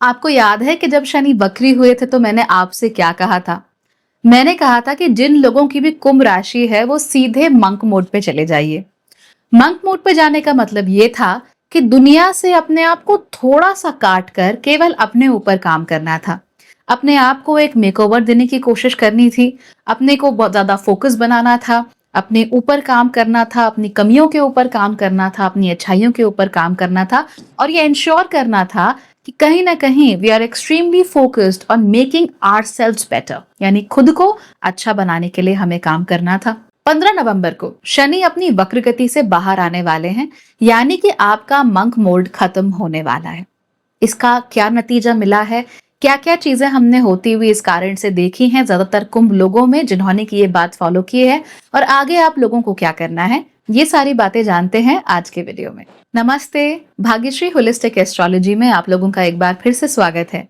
आपको याद है कि जब शनि वक्री हुए थे तो मैंने आपसे क्या कहा था? मैंने कहा था कि जिन लोगों की भी कुंभ राशि है वो सीधे मंक मोड पे चले जाइए। मंक मोड पे जाने का मतलब ये था कि दुनिया से अपने आप को थोड़ा सा काट कर केवल अपने ऊपर काम करना था। अपने आप को एक मेकओवर देने की कोशिश करनी थी, अपने को बहुत ज्यादा फोकस बनाना था, अपने ऊपर काम करना था, अपनी कमियों के ऊपर काम करना था, अपनी अच्छाइयों के ऊपर काम करना था और ये इंश्योर करना था कि कहीं ना कहीं we are extremely focused on making ourselves better, यानी खुद को अच्छा बनाने के लिए हमें काम करना था। 15 नवंबर को शनि अपनी वक्र गति से बाहर आने वाले हैं, यानी कि आपका मंक मोड खत्म होने वाला है। इसका क्या नतीजा मिला है, क्या क्या चीजें हमने होती हुई इस कारण से देखी हैं ज्यादातर कुंभ लोगों में जिन्होंने की ये बात फॉलो की है, और आगे आप लोगों को क्या करना है, ये सारी बातें जानते हैं आज के वीडियो में। नमस्ते, भाग्यश्री होलिस्टिक एस्ट्रोलॉजी में आप लोगों का एक बार फिर से स्वागत है।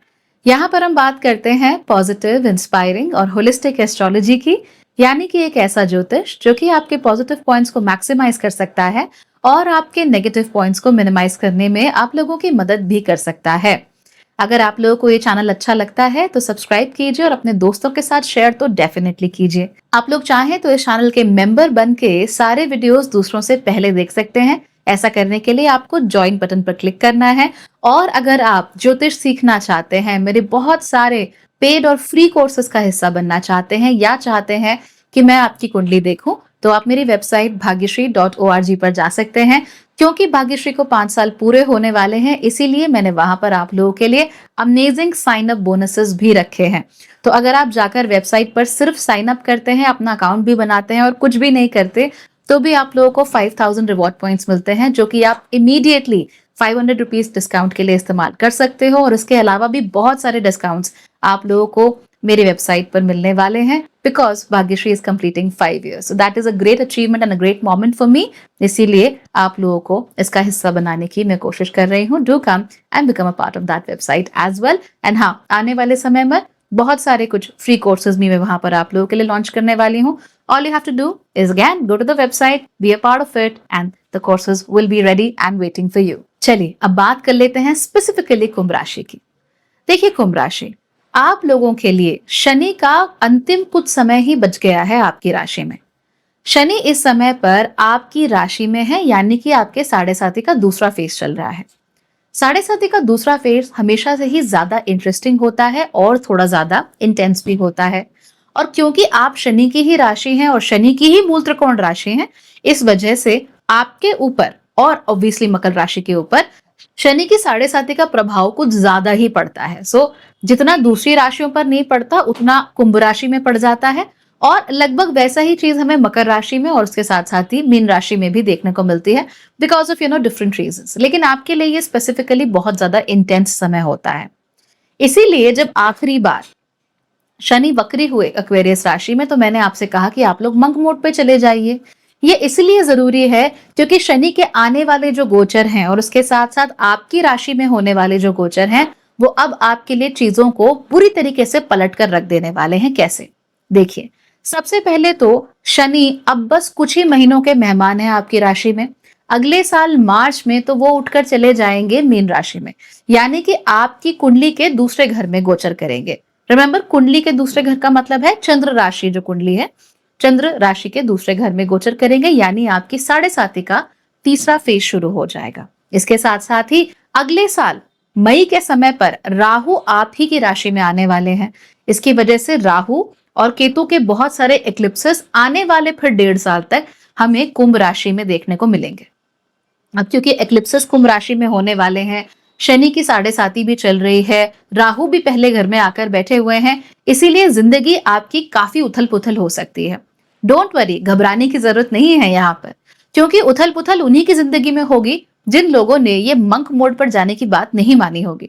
यहाँ पर हम बात करते हैं पॉजिटिव, इंस्पायरिंग और होलिस्टिक एस्ट्रोलॉजी की, यानी कि एक ऐसा ज्योतिष जो कि आपके पॉजिटिव पॉइंट्स को मैक्सिमाइज कर सकता है और आपके नेगेटिव पॉइंट्स को मिनिमाइज करने में आप लोगों की मदद भी कर सकता है। अगर आप लोगों को ये चैनल अच्छा लगता है तो सब्सक्राइब कीजिए और अपने दोस्तों के साथ शेयर तो डेफिनेटली कीजिए। आप लोग चाहें तो इस चैनल के मेंबर बन के सारे वीडियोस दूसरों से पहले देख सकते हैं। ऐसा करने के लिए आपको ज्वाइन बटन पर क्लिक करना है। और अगर आप ज्योतिष सीखना चाहते हैं, मेरे बहुत सारे पेड और फ्री कोर्सेज का हिस्सा बनना चाहते हैं या चाहते हैं कि मैं आपकी कुंडली देखूं, तो आप मेरी वेबसाइट भाग्यश्री.org पर जा सकते हैं। क्योंकि भाग्यश्री को 5 साल पूरे होने वाले हैं, इसीलिए मैंने वहां पर आप लोगों के लिए अमेजिंग साइन अप बोनसेस भी रखे हैं। तो अगर आप जाकर वेबसाइट पर सिर्फ साइन अप करते हैं, अपना अकाउंट भी बनाते हैं और कुछ भी नहीं करते, तो भी आप लोगों को 5000 रिवॉर्ड पॉइंट्स मिलते हैं, जो कि आप इमीडिएटली 500 रुपीज डिस्काउंट के लिए इस्तेमाल कर सकते हो। और इसके अलावा भी बहुत सारे डिस्काउंट्स आप लोगों को मेरी वेबसाइट पर मिलने वाले हैं, because Bhagyashree is completing 5 years, so that is a great achievement and a great moment for me. इसीलिए आप लोगों को इसका हिस्सा बनाने की मैं कोशिश कर रही हूँ। Do come and become a part of that website as well. And हाँ, आने वाले समय में बहुत सारे कुछ फ्री कोर्सेज भी मैं वहां पर आप लोगों के लिए लॉन्च करने वाली हूँ। All you have to do is again go to the website, be a part of it and the courses will be ready and waiting for you. चलिए अब बात कर लेते हैं स्पेसिफिकली कुंभ राशि की। देखिए कुंभ राशि, आप लोगों के लिए शनि का अंतिम कुछ समय ही बच गया है आपकी राशि में। शनि इस समय पर आपकी राशि में है, यानी कि आपके साढ़े साथी का दूसरा फेज चल रहा है। साढ़े साथी का दूसरा फेज हमेशा से ही ज्यादा इंटरेस्टिंग होता है और थोड़ा ज्यादा इंटेंस भी होता है। और क्योंकि आप शनि की ही राशि हैं और शनि की ही मूल त्रिकोण राशि हैं, इस वजह से आपके ऊपर और ऑब्वियसली मकर राशि के ऊपर शनि की साढ़े साथी का प्रभाव कुछ ज्यादा ही पड़ता है। जितना दूसरी राशियों पर नहीं पड़ता उतना कुंभ राशि में पड़ जाता है। और लगभग वैसा ही चीज हमें मकर राशि में और उसके साथ साथ ही मीन राशि में भी देखने को मिलती है, बिकॉज ऑफ डिफरेंट रीजंस। लेकिन आपके लिए ये स्पेसिफिकली बहुत ज्यादा इंटेंस समय होता है। इसीलिए जब आखिरी बार शनि वक्री हुए एक्वेरियस राशि में, तो मैंने आपसे कहा कि आप लोग मंक मोड पे चले जाइए। ये इसलिए जरूरी है क्योंकि शनि के आने वाले जो गोचर हैं और उसके साथ साथ आपकी राशि में होने वाले जो गोचर हैं, वो अब आपके लिए चीजों को पूरी तरीके से पलट कर रख देने वाले हैं। कैसे? देखिए, सबसे पहले तो शनि अब बस कुछ ही महीनों के मेहमान हैं आपकी राशि में। अगले साल मार्च में तो वो उठकर चले जाएंगे मीन राशि में, यानी कि आपकी कुंडली के दूसरे घर में गोचर करेंगे। रिमेंबर, कुंडली के दूसरे घर का मतलब है चंद्र राशि। जो कुंडली है, चंद्र राशि के दूसरे घर में गोचर करेंगे, यानी आपकी साढ़े साथी का तीसरा फेज शुरू हो जाएगा। इसके साथ साथ ही अगले साल मई के समय पर राहु आप ही की राशि में आने वाले हैं। इसकी वजह से राहु और केतु के बहुत सारे एक्लिप्सेस आने वाले फिर 1.5 साल तक हमें कुंभ राशि में देखने को मिलेंगे। अब क्योंकि एक्लिप्सेस कुंभ राशि में होने वाले हैं, शनि की साढ़े साथी भी चल रही है, राहु भी पहले घर में आकर बैठे हुए हैं, इसीलिए जिंदगी आपकी काफी उथल पुथल हो सकती है। डोंट वरी, घबराने की जरूरत नहीं है यहाँ पर, क्योंकि उथल पुथल उन्हीं की जिंदगी में होगी जिन लोगों ने ये मंक मोड पर जाने की बात नहीं मानी होगी।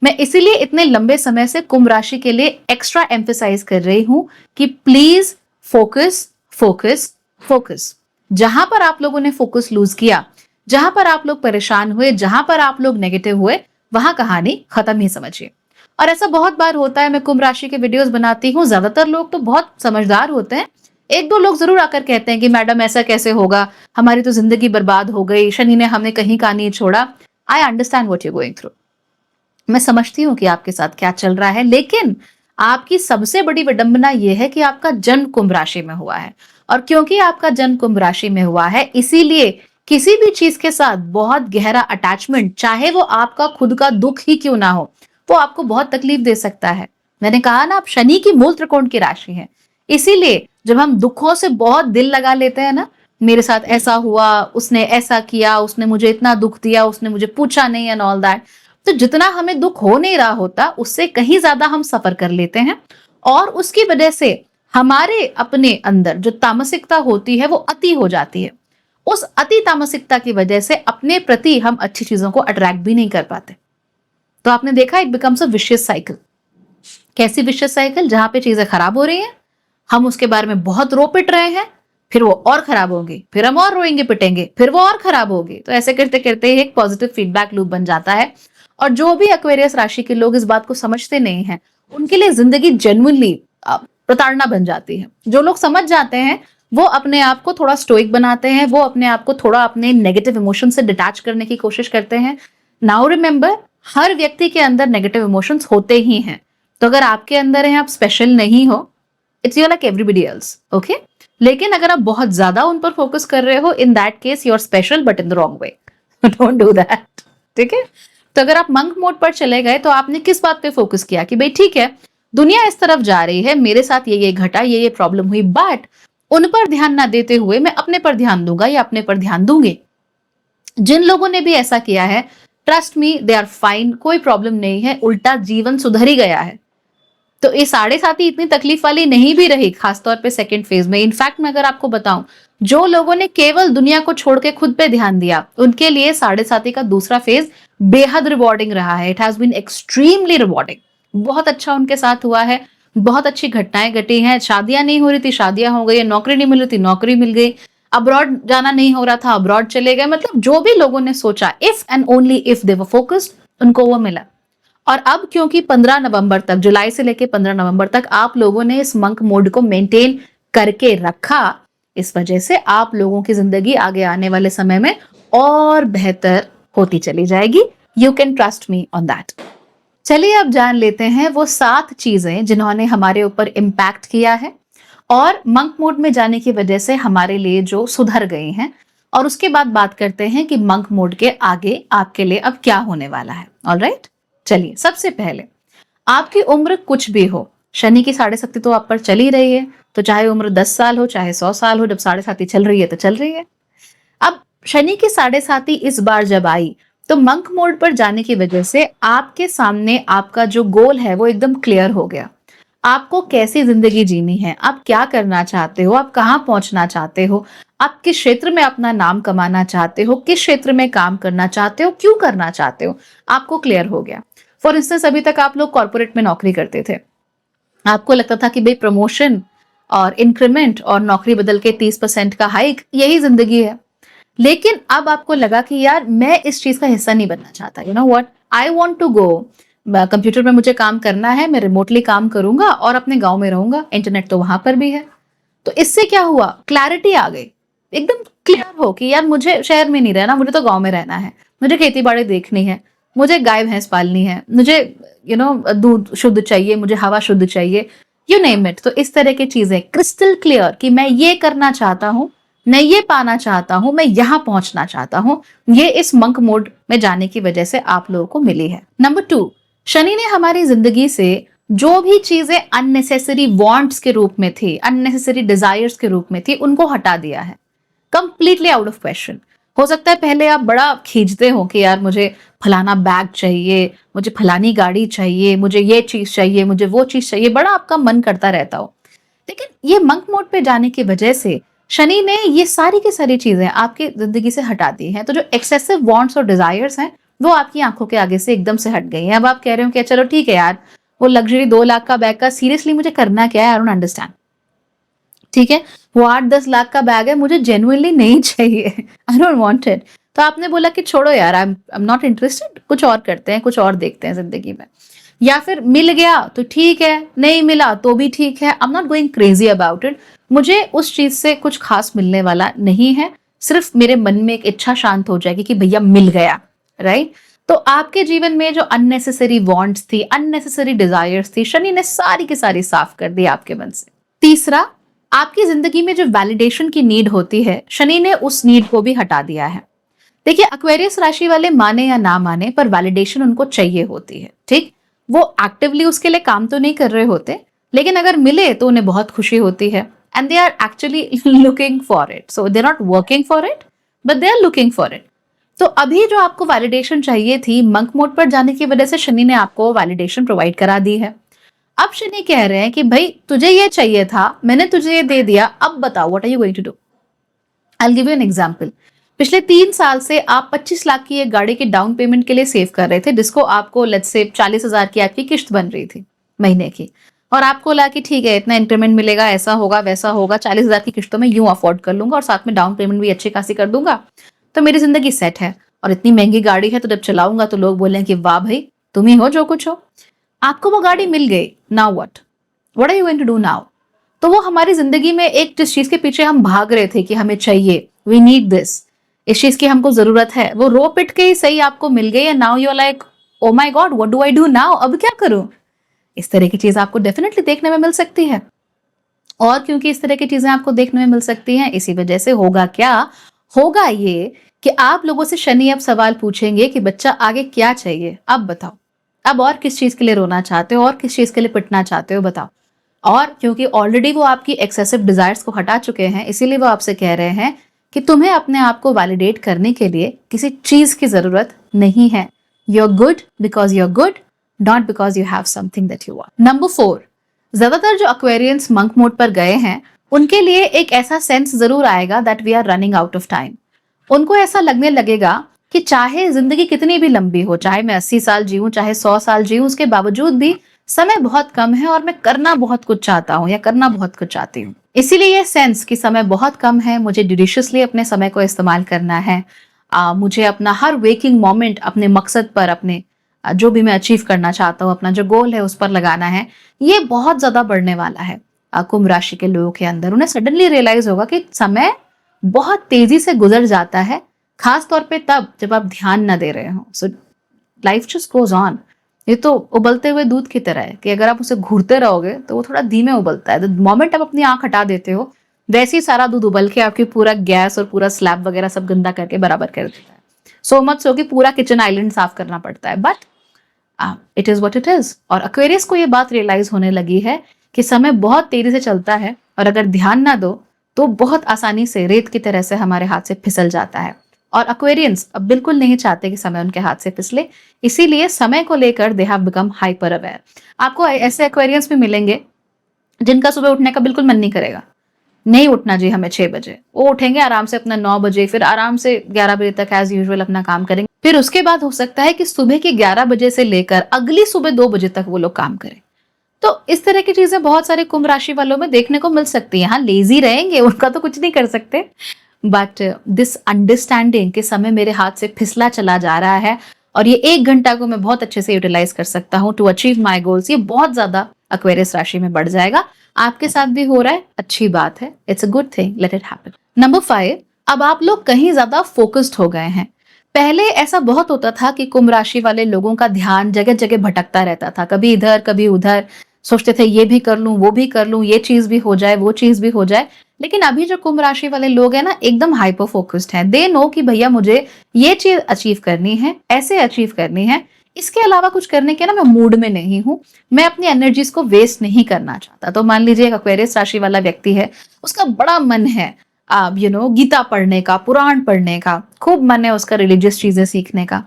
मैं इसीलिए इतने लंबे समय से कुंभ राशि के लिए एक्स्ट्रा एम्फेसाइज कर रही हूं कि प्लीज फोकस फोकस फोकस। जहां पर आप लोगों ने फोकस लूज किया, जहां पर आप लोग परेशान हुए, जहां पर आप लोग नेगेटिव हुए, वहां कहानी खत्म ही समझिए। और ऐसा बहुत बार होता है, मैं कुंभ राशि के वीडियोस बनाती हूँ, ज्यादातर लोग तो बहुत समझदार होते हैं। एक दो लोग जरूर आकर कहते हैं कि मैडम ऐसा कैसे होगा, हमारी तो जिंदगी बर्बाद हो गई, शनि ने हमें कहीं का नहीं छोड़ा। I understand what you going through. मैं समझती हूँ कि आपके साथ क्या चल रहा है, लेकिन आपकी सबसे बड़ी विडंबना ये है कि आपका जन्म कुंभ राशि में हुआ है। और क्योंकि आपका जन्म कुंभ राशि में हुआ है, इसीलिए किसी भी चीज के साथ बहुत गहरा अटैचमेंट, चाहे वो आपका खुद का दुख ही क्यों ना हो, वो आपको बहुत तकलीफ दे सकता है। मैंने कहा ना, आप शनि की मूल त्रिकोण की राशि है। इसीलिए जब हम दुखों से बहुत दिल लगा लेते हैं ना, मेरे साथ ऐसा हुआ, उसने ऐसा किया, उसने मुझे इतना दुख दिया, उसने मुझे पूछा नहीं एंड ऑल दैट, तो जितना हमें दुख हो नहीं रहा होता, उससे कहीं ज्यादा हम सफर कर लेते हैं। और उसकी वजह से हमारे अपने अंदर जो तामसिकता होती है वो अति हो जाती है। उस अति तामसिकता की वजह से अपने प्रति हम अच्छी चीजों को अट्रैक्ट भी नहीं कर पाते। तो आपने देखा, it becomes a vicious cycle. कैसी विशियस साइकिल? जहां पे चीजें खराब हो रही हैं, हम उसके बारे में बहुत रो पिट रहे हैं, फिर वो और खराब होगी, फिर हम और रोएंगे पिटेंगे, फिर वो और खराब होगी। तो ऐसे करते करते एक पॉजिटिव फीडबैक लूप बन जाता है। और जो भी एक्वेरियस राशि के लोग इस बात को समझते नहीं हैं, उनके लिए जिंदगी जेन्युइनली प्रताड़ना बन जाती है। जो लोग समझ जाते हैं, वो अपने आप को थोड़ा स्टोइक बनाते हैं, वो अपने आप को थोड़ा अपने नेगेटिव इमोशन से डिटैच करने की कोशिश करते हैं। नाउ रिमेंबर, हर व्यक्ति के अंदर नेगेटिव इमोशंस होते ही हैं। तो अगर आपके अंदर है, आप स्पेशल नहीं हो, it's you like everybody else, okay. लेकिन अगर आप बहुत ज्यादा उन पर फोकस कर रहे हो, in that case you are special but in the wrong way. Don't do that, ठीक है। तो अगर आप मंक मोड पर चले गए, तो आपने किस बात पे फोकस किया कि भाई ठीक है, दुनिया इस तरफ जा रही है, मेरे साथ ये घटा, ये प्रॉब्लम हुई, बट उन पर ध्यान ना देते हुए मैं अपने पर ध्यान दूंगा या अपने पर ध्यान दूंगी। जिन लोगों ने भी ऐसा किया है, trust me, they are fine, कोई प्रॉब्लम नहीं है, उल्टा जीवन सुधर ही गया है। तो ये साढ़े साथी इतनी तकलीफ वाली नहीं भी रही, खासतौर पे सेकंड फेज में। इनफैक्ट मैं अगर आपको बताऊं, जो लोगों ने केवल दुनिया को छोड़ के खुद पे ध्यान दिया, उनके लिए साढ़े साथी का दूसरा फेज बेहद रिवॉर्डिंग रहा है। It has been extremely rewarding. बहुत अच्छा उनके साथ हुआ है, बहुत अच्छी घटनाएं घटी हैं। शादियां नहीं हो रही थी, शादियां हो गई, नौकरी नहीं मिल रही थी, नौकरी मिल गई, अब्रॉड जाना नहीं हो रहा था, अब्रॉड चले गए। मतलब जो भी लोगों ने सोचा, if and only if they were focused, उनको वो मिला। और अब क्योंकि 15 नवंबर तक, जुलाई से लेके 15 नवंबर तक आप लोगों ने इस मंक मोड को मेंटेन करके रखा, इस वजह से आप लोगों की जिंदगी आगे आने वाले समय में और बेहतर होती चली जाएगी। You can trust me on that. चलिए अब जान लेते हैं वो 7 चीजें जिन्होंने हमारे ऊपर इम्पैक्ट किया है और मंक मोड में जाने की वजह से हमारे लिए जो सुधर गई हैं। और उसके बाद बात करते हैं कि मंक मोड के आगे आपके लिए अब क्या होने वाला है। ऑलराइट, चलिए सबसे पहले, आपकी उम्र कुछ भी हो, शनि की साढ़े साथी तो आप पर चल ही रही है। तो चाहे उम्र 10 साल हो, चाहे 100 साल हो, जब साढ़े साथी चल रही है तो चल रही है। अब शनि की साढ़े साथी इस बार जब आई, तो मंक मोड पर जाने की वजह से आपके सामने आपका जो गोल है वो एकदम क्लियर हो गया। आपको कैसी जिंदगी जीनी है, आप क्या करना चाहते हो, आप कहाँ पहुंचना चाहते हो, आप किस क्षेत्र में अपना नाम कमाना चाहते हो, किस क्षेत्र में काम करना चाहते हो, क्यों करना चाहते हो, आपको क्लियर हो गया। फॉर इंस्टेंस, अभी तक आप लोग कॉर्पोरेट में नौकरी करते थे, आपको लगता था कि भाई प्रमोशन और इंक्रीमेंट और नौकरी बदल के 30% का हाइक, यही जिंदगी है। लेकिन अब आपको लगा कि यार मैं इस चीज का हिस्सा नहीं बनना चाहता। You know what, I want to go, computer में मुझे काम करना है, मैं रिमोटली काम करूंगा और अपने गांव में रहूंगा, इंटरनेट तो वहां पर भी है। तो इससे क्या हुआ, क्लैरिटी आ गई, एकदम क्लियर हो कि यार मुझे शहर में नहीं रहना, मुझे तो गांव में रहना है, मुझे खेती बाड़ी देखनी है, मुझे गाय भैंस पालनी है, मुझे दूध शुद्ध चाहिए, मुझे हवा शुद्ध चाहिए, यू नेम इट। तो इस तरह की चीजें क्रिस्टल क्लियर कि मैं ये करना चाहता हूं, मैं ये पाना चाहता हूं, मैं यहां पहुंचना चाहता हूं, ये इस मंक मोड में जाने की वजह से आप लोगों को मिली है। नंबर 2, शनि ने हमारी जिंदगी से जो भी चीजें अननेसेसरी वांट्स के रूप में थी, अननेसेसरी डिजायर्स के रूप में थी, उनको हटा दिया है, कंप्लीटली आउट ऑफ क्वेश्चन। हो सकता है पहले आप बड़ा खींचते हो कि यार मुझे फलाना बैग चाहिए, मुझे फलानी गाड़ी चाहिए, मुझे ये चीज चाहिए, मुझे वो चीज चाहिए, बड़ा आपका मन करता रहता हो। लेकिन ये मंक मोड पे जाने की वजह से शनि ने ये सारी की सारी चीजें आपकी जिंदगी से हटा दी हैं। तो जो एक्सेसिव वांट्स और डिजायर्स हैं, वो आपकी आंखों के आगे से एकदम से हट गई हैं। अब आप कह रहे हो कि चलो ठीक है यार, वो लग्जरी 2 लाख का बैग का सीरियसली मुझे करना क्या है, आई डोंट अंडरस्टैंड। ठीक है, वो 8-10 लाख का बैग है, मुझे जेन्युइनली नहीं चाहिए, आई डोंट वांट इट। तो आपने बोला कि छोड़ो यार, आई एम नॉट इंटरेस्टेड, कुछ और करते हैं, कुछ और देखते हैं जिंदगी में। या फिर मिल गया तो ठीक है, नहीं मिला तो भी ठीक है, I am not going crazy about it, मुझे उस चीज से कुछ खास मिलने वाला नहीं है, सिर्फ मेरे मन में एक इच्छा शांत हो जाएगी कि भैया मिल गया, राइट। तो आपके जीवन में जो अननेसेसरी वांट्स थी, अननेसेसरी डिजायर्स थी, शनि ने सारी की सारी साफ कर दी आपके मन से। तीसरा, आपकी जिंदगी में जो वैलिडेशन की नीड होती है, शनि ने उस नीड को भी हटा दिया है। देखिए, एक्वेरियस राशि वाले माने या ना माने पर वैलिडेशन उनको चाहिए होती है, ठीक। वो एक्टिवली उसके लिए काम तो नहीं कर रहे होते, लेकिन अगर मिले तो उन्हें बहुत खुशी होती है, and they are actually looking for it. So they are not working for it, but they are looking for it. तो अभी जो आपको वैलिडेशन चाहिए थी, मंक मोड पर जाने की वजह से शनि ने आपको वैलिडेशन प्रोवाइड करा दी है। अब शनि कह रहे हैं कि भाई तुझे ये चाहिए था, मैंने तुझे ये दे दिया, अब बताओ what are you going to do. I will give you an example. पिछले 3 साल से आप 25 लाख की एक गाड़ी के डाउन पेमेंट के लिए सेव कर रहे थे, जिसको आपको लेट्स से 40,000 की आपकी किश्त बन रही थी महीने की, और आपको लगा कि ठीक है इतना इंक्रीमेंट मिलेगा, ऐसा होगा वैसा होगा, 40,000 की किश्तों में यूं अफोर्ड कर लूंगा और साथ में डाउन पेमेंट भी अच्छी खासी कर दूंगा, तो मेरी जिंदगी सेट है। और इतनी महंगी गाड़ी है तो जब चलाऊंगा तो लोग बोलें कि वाह भाई तुम ही हो जो कुछ हो। आपको वो गाड़ी मिल गई, now what are you going to do now. तो वो हमारी जिंदगी में एक जिस चीज के पीछे हम भाग रहे थे कि हमें चाहिए, वी नीड दिस, इस चीज की हमको जरूरत है, वो रो पिट के ही सही आपको मिल गई, and now you are like oh my God what do I do now, अब क्या करूं। इस तरह की चीज आपको डेफिनेटली देखने में मिल सकती है। और क्योंकि इस तरह की चीजें आपको देखने में मिल सकती हैं, इसी वजह से होगा क्या, होगा ये कि आप लोगों से शनि अब सवाल पूछेंगे कि बच्चा आगे क्या चाहिए, अब बताओ, अब और किस चीज के लिए रोना चाहते हो और किस चीज के लिए पिटना चाहते हो, बताओ। और क्योंकि ऑलरेडी वो आपकी एक्सेसिव डिजायर्स को हटा चुके हैं, इसीलिए वो आपसे कह रहे हैं कि तुम्हें अपने आप को वैलिडेट करने के लिए किसी चीज की जरूरत नहीं है। You are good because you are good, not because you have something that you want. Number 4, ज्यादातर जो एक्वेरियंस मंक मोड पर गए हैं उनके लिए एक ऐसा सेंस जरूर आएगा that we are running out of time. उनको ऐसा लगने लगेगा कि चाहे जिंदगी कितनी भी लंबी हो, चाहे मैं 80 साल जीऊं, चाहे 100 साल जीऊं, उसके बावजूद भी समय बहुत कम है और मैं करना बहुत कुछ चाहता हूँ या करना बहुत कुछ चाहती हूँ। इसीलिए ये सेंस कि समय बहुत कम है, मुझे जुडिशियसली अपने समय को इस्तेमाल करना है, मुझे अपना हर वेकिंग मोमेंट अपने मकसद पर, अपने जो भी मैं अचीव करना चाहता हूँ, अपना जो गोल है उस पर लगाना है, ये बहुत ज्यादा बढ़ने वाला है कुंभ राशि के लोगों के अंदर। उन्हें सडनली रियलाइज होगा कि समय बहुत तेजी से गुजर जाता है, खास तौर पे तब जब आप ध्यान न दे रहे हो। So life just goes on. ये तो उबलते हुए दूध की तरह है कि अगर आप उसे घूरते रहोगे तो वो थोड़ा धीमे उबलता है। द मोमेंट आप अपनी आंख हटा देते हो, वैसे ही सारा दूध उबल के आपकी पूरा गैस और पूरा स्लैब वगैरह सब गंदा करके बराबर कर देता है। सो मच सो कि पूरा किचन आइलैंड साफ करना पड़ता है, but it is what it is. और एक्वेरियस को ये बात रियलाइज होने लगी है कि समय बहुत तेजी से चलता है और अगर ध्यान ना दो तो बहुत आसानी से रेत की तरह से हमारे हाथ से फिसल जाता है। और एक्वेरियंस अब बिल्कुल नहीं चाहते कि समय उनके हाथ से फिसले, इसीलिए समय को लेकर they have become hyper aware. आपको ऐसे एक्वेरियंस भी मिलेंगे जिनका सुबह उठने का बिल्कुल मन नहीं करेगा, नहीं उठना जी हमें 6 बजे, वो उठेंगे आराम से अपना 9 बजे, फिर आराम से 11 बजे तक एज यूजुअल अपना काम करेंगे। फिर उसके बाद हो सकता है कि सुबह के 11 बजे से लेकर अगली सुबह 2 बजे तक वो लोग काम करें। तो इस तरह की चीजें बहुत सारे कुंभ राशि वालों में देखने को मिल सकती है। हाँ, लेजी रहेंगे, उनका तो कुछ नहीं कर सकते, बट दिस अंडरस्टैंडिंग कि समय मेरे हाथ से फिसला चला जा रहा है और ये 1 घंटा को मैं बहुत अच्छे से यूटिलाइज कर सकता हूँ टू अचीव माई गोल्स, ये बहुत ज्यादा एक्वेरियस राशि में बढ़ जाएगा। आपके साथ भी हो रहा है, अच्छी बात है, it's a good thing, let it happen. Number 5, अब आप लोग कहीं ज्यादा फोकस्ड हो गए हैं। पहले ऐसा बहुत होता था कि कुंभ राशि वाले लोगों का ध्यान जगह जगह भटकता रहता था, कभी इधर कभी उधर, सोचते थे ये भी कर लूं वो भी कर लूं, ये चीज भी हो जाए वो चीज भी हो जाए। लेकिन अभी जो कुंभ राशि वाले लोग हैं ना, एकदम हाइपर फोकस्ड हैं। दे नो कि भैया मुझे ये चीज अचीव करनी है, ऐसे अचीव करनी है, इसके अलावा कुछ करने के ना मैं मूड में नहीं हूं, मैं अपनी एनर्जीज को वेस्ट नहीं करना चाहता। तो मान लीजिए एक एक्वेरियस राशि वाला व्यक्ति है, उसका बड़ा मन है गीता पढ़ने का, पुराण पढ़ने का, खूब मन है उसका रिलीजियस चीजें सीखने का,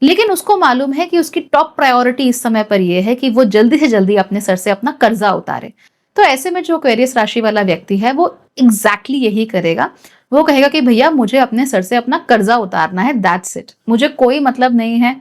लेकिन उसको मालूम है कि उसकी टॉप प्रायोरिटी इस समय पर यह है कि वो जल्दी से जल्दी अपने सर से अपना कर्जा उतारे। तो ऐसे में जो एक्वेरियस राशि वाला व्यक्ति है वो एग्जैक्टली यही करेगा। वो कहेगा कि भैया मुझे अपने सर से अपना कर्जा उतारना है, दैट्स इट। मुझे कोई मतलब नहीं है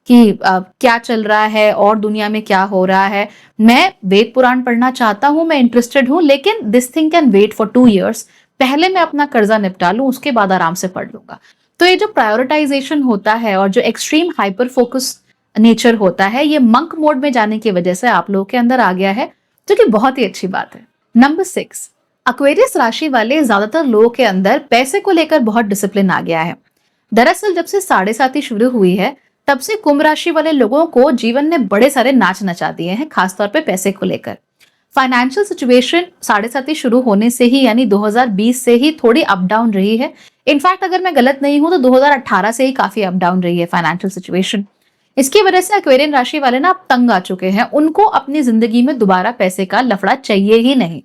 कि क्या चल रहा है और दुनिया में क्या हो रहा है। मैं वेद पुराण पढ़ना चाहता हूं, मैं इंटरेस्टेड हूं, लेकिन this thing can wait for 2 years। पहले मैं अपना कर्जा निपटा लूं, उसके बाद आराम से पढ़ लूंगा। तो ये जो प्रायोरिटाइजेशन होता है और जो एक्सट्रीम हाइपर फोकस नेचर होता है, ये मंक मोड में जाने की वजह से आप लोगों के अंदर आ गया है, जो कि बहुत ही अच्छी बात है। नंबर 6, एक्वेरियस राशि वाले ज्यादातर लोगों के अंदर पैसे को लेकर बहुत डिसिप्लिन आ गया है। दरअसल जब से 7.5 शुरू हुई है तब से कुंभ राशि वाले लोगों को जीवन ने बड़े सारे नाच नचा दिए हैं, खासतौर पे पैसे को लेकर। फाइनेंशियल सिचुएशन 7.5 शुरू होने से ही यानी 2020 से ही थोड़ी अप डाउन रही है। इनफैक्ट अगर मैं गलत नहीं हूं तो 2018 से ही काफी अप डाउन रही है फाइनेंशियल सिचुएशन। इसकी वजह से एक्वेरियन राशि वाले ना अब तंग आ चुके हैं, उनको अपनी जिंदगी में दोबारा पैसे का लफड़ा चाहिए ही नहीं।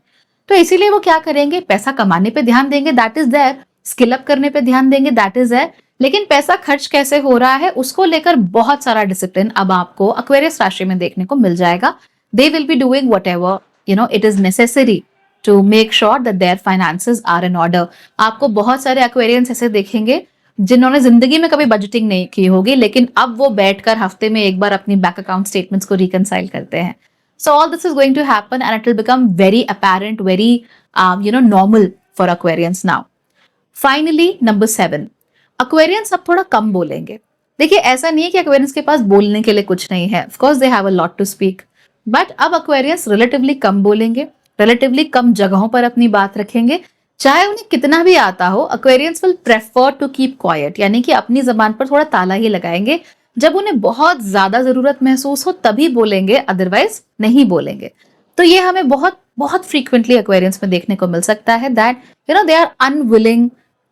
तो इसीलिए वो क्या करेंगे, पैसा कमाने पे ध्यान देंगे, that is there, skill up करने पे ध्यान देंगे, दैट इज देयर, लेकिन पैसा खर्च कैसे हो रहा है उसको लेकर बहुत सारा डिसिप्लिन अब आपको एक्वेरियस राशि में देखने को मिल जाएगा। They will be doing whatever it is necessary to make sure that their finances are in order. आपको बहुत सारे एक्वेरियंस ऐसे देखेंगे जिन्होंने जिंदगी में कभी बजटिंग नहीं की होगी, लेकिन अब वो बैठकर हफ्ते में एक बार अपनी बैंक अकाउंट स्टेटमेंट्स को रिकंसाइल करते हैं। So all this is going to happen and it will become very apparent, very normal for Aquarians now. Finally, number 7, Aquarians अब थोड़ा कम बोलेंगे। देखिए ऐसा नहीं है कि Aquarians के पास बोलने के लिए कुछ नहीं है, of course they have a lot to speak, but अब Aquarians relatively कम बोलेंगे, relatively कम जगहों पर अपनी बात रखेंगे, चाहे उन्हें कितना भी आता हो। Aquarians will prefer to keep quiet, यानी कि अपनी जबान पर थोड़ा ताला ही लगाएंगे, जब उन्हें बहुत ज्यादा जरूरत महसूस हो तभी बोलेंगे, अदरवाइज नहीं बोलेंगे। तो ये हमें बहुत बहुत फ्रीक्वेंटली एक्वेरियंस में देखने को मिल सकता है that they are unwilling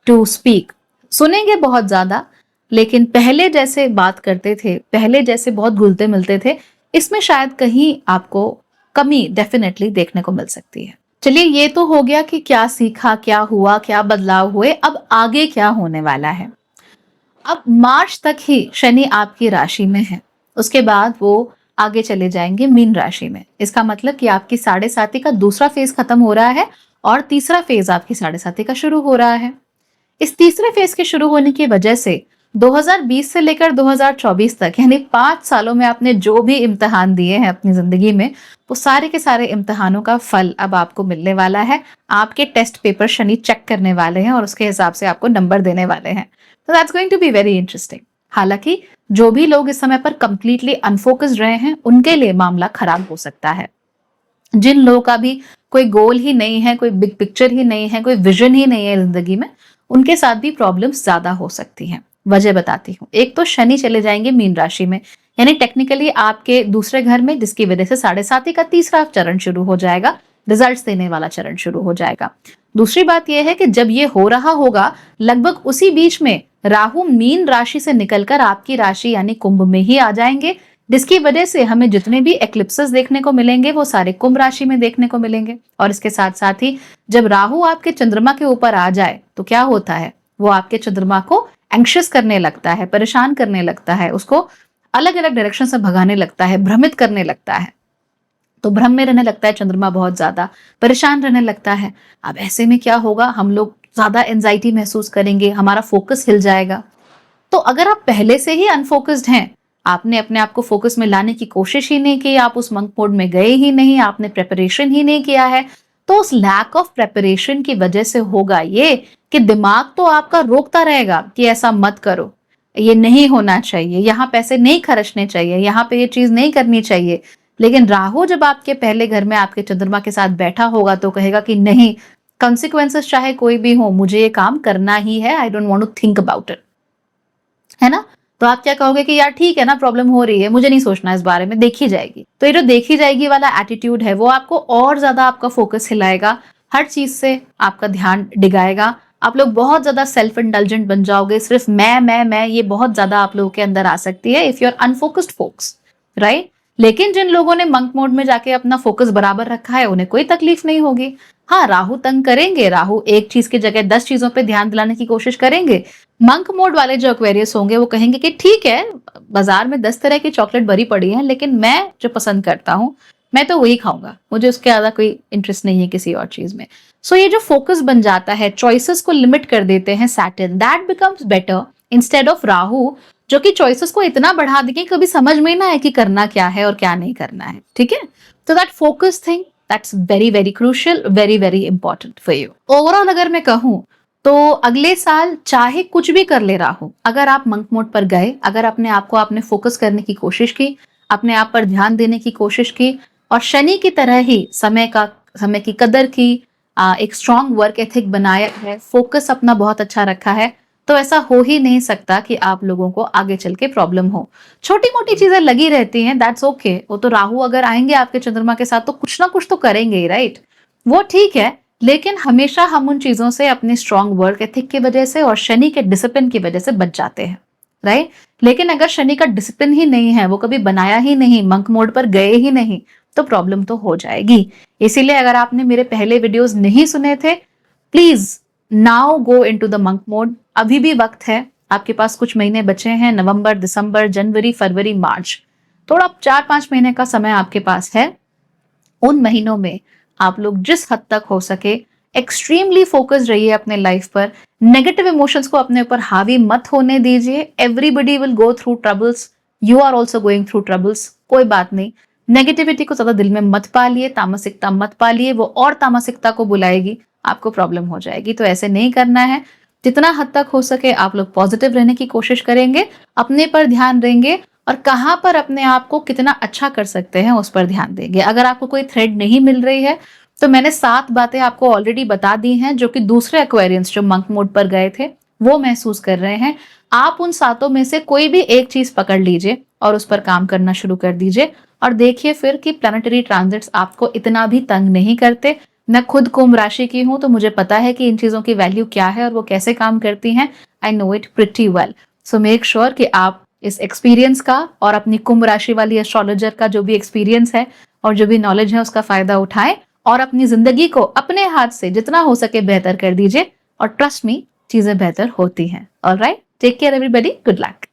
to speak. सुनेंगे बहुत ज्यादा, लेकिन पहले जैसे बात करते थे, पहले जैसे बहुत घुलते मिलते थे, इसमें शायद कहीं आपको कमी डेफिनेटली देखने को मिल सकती है। चलिए ये तो हो गया कि क्या सीखा, क्या हुआ, क्या बदलाव हुए, अब आगे क्या होने वाला है। अब मार्च तक ही शनि आपकी राशि में है, उसके बाद वो आगे चले जाएंगे मीन राशि में। इसका मतलब कि आपकी 7.5 का दूसरा फेज खत्म हो रहा है और तीसरा फेज आपकी 7.5 का शुरू हो रहा है। इस तीसरे फेज के शुरू होने की वजह से 2020 से लेकर 2024 तक यानी 5 सालों में आपने जो भी इम्तिहान दिए हैं अपनी जिंदगी में, वो सारे के सारे इम्तिहानों का फल अब आपको मिलने वाला है। आपके टेस्ट पेपर शनि चेक करने वाले हैं और उसके हिसाब से आपको नंबर देने वाले हैं। तो that's going to be very interesting. हालांकि जो भी लोग इस समय पर कंप्लीटली अनफोकस्ड रहे हैं उनके लिए मामला खराब हो सकता है। जिन लोगों का भी कोई गोल ही नहीं है, कोई बिग पिक्चर ही नहीं है, कोई विजन ही नहीं है जिंदगी में, उनके साथ भी प्रॉब्लम्स ज्यादा हो सकती हैं। वजह बताती हूँ। एक तो शनि चले जाएंगे मीन राशि में, यानी टेक्निकली आपके दूसरे घर में, जिसकी वजह से 7.5 का तीसरा चरण शुरू हो जाएगा, रिजल्ट्स देने वाला चरण शुरू हो जाएगा। दूसरी बात यह है कि जब ये हो रहा होगा लगभग उसी बीच में राहु मीन राशि से निकलकर आपकी राशि यानी कुंभ में ही आ जाएंगे, जिसकी वजह से हमें जितने भी एक्लिप्सेस देखने को मिलेंगे वो सारे कुंभ राशि में देखने को मिलेंगे। और इसके साथ साथ ही जब राहु आपके चंद्रमा के ऊपर आ जाए तो क्या होता है, वो आपके चंद्रमा को एंग्शियस करने लगता है, परेशान करने लगता है, उसको अलग अलग डायरेक्शन से भगाने लगता है, भ्रमित करने लगता है। तो भ्रम में रहने लगता है चंद्रमा, बहुत ज्यादा परेशान रहने लगता है। अब ऐसे में क्या होगा, हम लोग ज्यादा एंजाइटी महसूस करेंगे, हमारा फोकस हिल जाएगा। तो अगर आप पहले से ही अनफोकस्ड हैं, आपने अपने आप को फोकस में लाने की कोशिश ही नहीं की, आप उस मंक मोड में गए ही नहीं, आपने प्रेपरेशन ही नहीं किया है, तो उस लैक ऑफ प्रेपरेशन की वजह से होगा ये कि दिमाग तो आपका रोकता रहेगा कि ऐसा मत करो, ये नहीं होना चाहिए, यहाँ पैसे नहीं खर्चने चाहिए, यहाँ पे ये चीज नहीं करनी चाहिए। लेकिन राहु जब आपके पहले घर में आपके चंद्रमा के साथ बैठा होगा तो कहेगा कि नहीं, कॉन्सिक्वेंसेस चाहे कोई भी हो, मुझे ये काम करना ही है, I don't want to think about it, है ना। तो आप क्या कहोगे कि यार ठीक है ना, प्रॉब्लम हो रही है, मुझे नहीं सोचना इस बारे में, देखी जाएगी। तो ये जो देखी जाएगी वाला एटीट्यूड है वो आपको और ज्यादा आपका फोकस हिलाएगा, हर चीज से आपका ध्यान डिगाएगा। आप लोग बहुत ज्यादा सेल्फ इंडल्जेंट बन जाओगे, सिर्फ मैं ये बहुत ज्यादा आप लोगों के अंदर आ सकती है if you are unfocused folks, right. लेकिन जिन लोगों ने मंक मोड में जाके अपना फोकस बराबर रखा है उन्हें कोई तकलीफ नहीं होगी। हाँ, राहु तंग करेंगे, राहु एक चीज की जगह 10 चीजों पे ध्यान दिलाने की कोशिश करेंगे। मंक मोड वाले जो एक्वेरियस होंगे वो कहेंगे कि ठीक है, बाजार में 10 तरह की चॉकलेट भरी पड़ी है, लेकिन मैं जो पसंद करता हूँ मैं तो वही खाऊंगा, मुझे उसके ज्यादा कोई इंटरेस्ट नहीं है किसी और चीज में। सो ये जो फोकस बन जाता है, चॉइसेस को लिमिट कर देते हैं Saturn, that becomes better instead of Rahu, जो कि चॉइसेस को इतना बढ़ा देंगे कभी समझ में ना है कि करना क्या है और क्या नहीं करना है, ठीक है। तो that focus thing, that's very very crucial, very very important for you. Overall अगर मैं कहूँ तो अगले साल चाहे कुछ भी कर ले राहु, अगर आप मंक मोड पर गए, अगर अपने आप को आपने फोकस करने की कोशिश की, अपने आप पर ध्यान देने की कोशिश की, और शनि की तरह ही समय की कदर की, एक स्ट्रॉन्ग वर्क एथिक बनाया है, फोकस अपना बहुत अच्छा रखा है, तो ऐसा हो ही नहीं सकता कि आप लोगों को आगे चल के प्रॉब्लम हो। छोटी मोटी चीजें लगी रहती हैं, दैट्स ओके। वो तो राहु अगर आएंगे आपके चंद्रमा के साथ तो कुछ ना कुछ तो करेंगे ही, राइट? वो ठीक है, लेकिन हमेशा हम उन चीजों से अपने स्ट्रॉन्ग वर्क एथिक की वजह से और शनि के डिसिप्लिन की वजह से बच जाते हैं, राइट? लेकिन अगर शनि का डिसिप्लिन ही नहीं है, वो कभी बनाया ही नहीं, मंक मोड पर गए ही नहीं, तो प्रॉब्लम तो हो जाएगी। इसीलिए अगर आपने मेरे पहले वीडियोस नहीं सुने थे, please now go into the monk mode. अभी भी वक्त है, आपके पास कुछ महीने बचे हैं, नवंबर, दिसंबर, जनवरी, फरवरी, मार्च, थोड़ा 4-5 महीने का समय आपके पास है। उन महीनों में आप लोग जिस हद तक हो सके एक्सट्रीमली फोकस रहिए अपने लाइफ पर। नेगेटिव इमोशंस को अपने ऊपर हावी मत होने दीजिए। Everybody will go through troubles, you are also going through troubles, कोई बात नहीं। नेगेटिविटी को ज्यादा दिल में मत पालिए, तामसिकता मत पालिए, वो और तामसिकता को बुलाएगी, आपको प्रॉब्लम हो जाएगी। तो ऐसे नहीं करना है। जितना हद तक हो सके आप लोग पॉजिटिव रहने की कोशिश करेंगे, अपने पर ध्यान देंगे और कहां पर अपने आप को कितना अच्छा कर सकते हैं उस पर ध्यान देंगे। अगर आपको कोई थ्रेड नहीं मिल रही है तो मैंने 7 बातें आपको ऑलरेडी बता दी हैं जो कि दूसरे एक्वेरियंस जो मंक मोड पर गए थे वो महसूस कर रहे हैं। आप उन 7 में से कोई भी एक चीज पकड़ लीजिए और उस पर काम करना शुरू कर दीजिए और देखिए फिर कि प्लैनेटरी ट्रांजिट्स आपको इतना भी तंग नहीं करते। मैं खुद कुंभ राशि की हूं तो मुझे पता है कि इन चीजों की वैल्यू क्या है और वो कैसे काम करती हैं। I know it pretty well. So make sure कि आप इस एक्सपीरियंस का और अपनी कुंभ राशि वाली एस्ट्रोलॉजर का जो भी एक्सपीरियंस है और जो भी नॉलेज है उसका फायदा उठाएं और अपनी जिंदगी को अपने हाथ से जितना हो सके बेहतर कर दीजिए। और ट्रस्ट मी, चीजें बेहतर होती हैं। Alright, take care everybody, good luck.